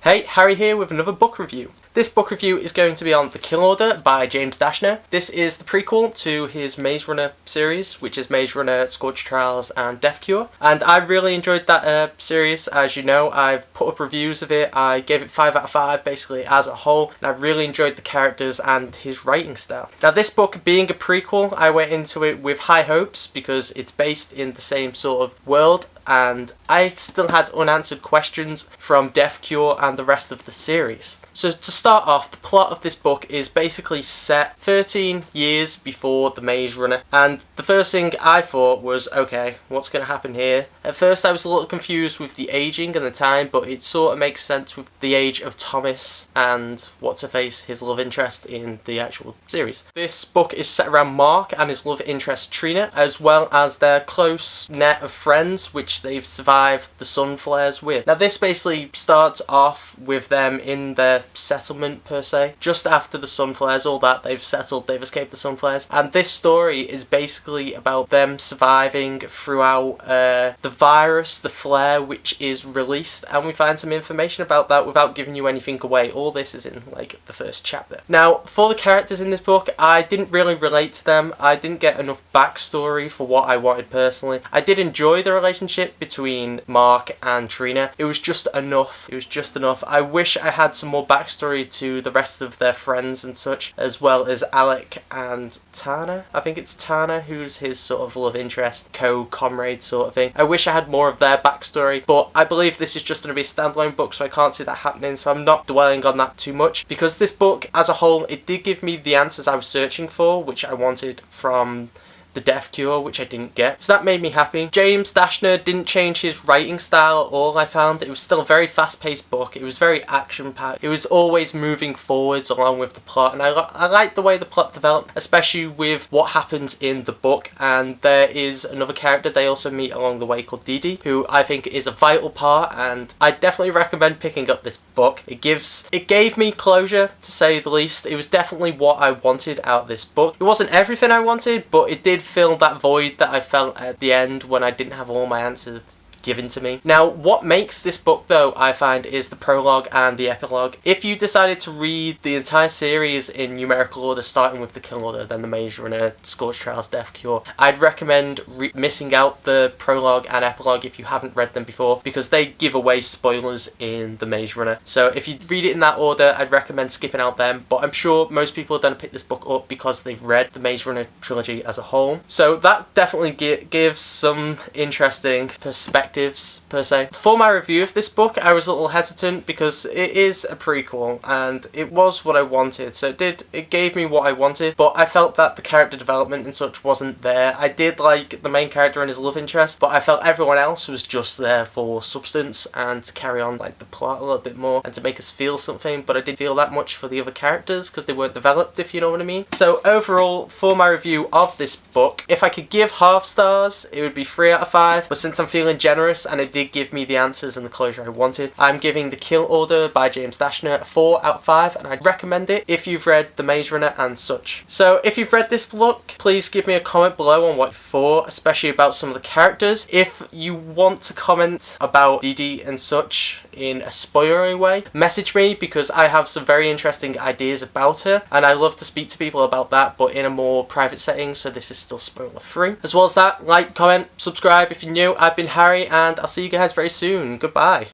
Hey, Harry here with another book review. This book review is going to be on The Kill Order by James Dashner. This is the prequel to his Maze Runner series, which is Maze Runner, Scorched Trials and Death Cure. And I really enjoyed that series. As you know, I've put up reviews of it. I gave it 5 out of 5 basically as a whole, and I really enjoyed the characters and his writing style. Now this book being a prequel, I went into it with high hopes because it's based in the same sort of world, and I still had unanswered questions from Death Cure and the rest of the series. So to start off, the plot of this book is basically set 13 years before the Maze Runner, and the first thing I thought was, okay, what's going to happen here? At first I was a little confused with the aging and the time, but it sort of makes sense with the age of Thomas and what's-her-face, his love interest in the actual series. This book is set around Mark and his love interest Trina, as well as their close net of friends which they've survived the sun flares with. Now this basically starts off with them in their settlement per se. Just after the sun flares, all that, they've settled, they've escaped the sun flares, and this story is basically about them surviving throughout the virus, the flare which is released, and we find some information about that without giving you anything away. All this is in like the first chapter. Now for the characters in this book, I didn't really relate to them. I didn't get enough backstory for what I wanted personally. I did enjoy the relationship between Mark and Trina. It was just enough. It was just enough. I wish I had some more backstory to the rest of their friends and such, as well as Alec and Tana. I think it's Tana who's his sort of love interest, co-comrade sort of thing. I wish I had more of their backstory, but I believe this is just going to be a standalone book, so I can't see that happening, so I'm not dwelling on that too much, because this book as a whole, it did give me the answers I was searching for, which I wanted from the Death Cure, which I didn't get. So that made me happy. James Dashner didn't change his writing style at all, I found. It was still a very fast-paced book. It was very action-packed. It was always moving forwards along with the plot, and I liked the way the plot developed, especially with what happens in the book. And there is another character they also meet along the way called Didi, who I think is a vital part, and I definitely recommend picking up this book. It gave me closure, to say the least. It was definitely what I wanted out of this book. It wasn't everything I wanted, but it did fill that void that I felt at the end when I didn't have all my answers given to me. Now, what makes this book though, I find, is the prologue and the epilogue. If you decided to read the entire series in numerical order, starting with the Kill Order, then the Maze Runner, Scorched Trials, Death Cure, I'd recommend missing out the prologue and epilogue if you haven't read them before, because they give away spoilers in the Maze Runner. So if you read it in that order, I'd recommend skipping out them, but I'm sure most people are going to pick this book up because they've read the Maze Runner trilogy as a whole. So that definitely gives some interesting perspective per se. For my review of this book, I was a little hesitant because it is a prequel and it was what I wanted, so it gave me what I wanted, but I felt that the character development and such wasn't there. I did like the main character and his love interest, but I felt everyone else was just there for substance and to carry on like the plot a little bit more and to make us feel something, but I didn't feel that much for the other characters because they weren't developed, if you know what I mean. So overall, for my review of this book, if I could give half stars, it would be 3 out of 5, but since I'm feeling generous and it did give me the answers and the closure I wanted, I'm giving The Kill Order by James Dashner a 4 out of 5, and I'd recommend it if you've read The Maze Runner and such. So if you've read this book, please give me a comment below on what you thought, especially about some of the characters. If you want to comment about Didi and such in a spoilery way, message me, because I have some very interesting ideas about her and I love to speak to people about that, but in a more private setting, so this is still spoiler free. As well as that, like, comment, subscribe if you're new. I've been Harry and I'll see you guys very soon. Goodbye.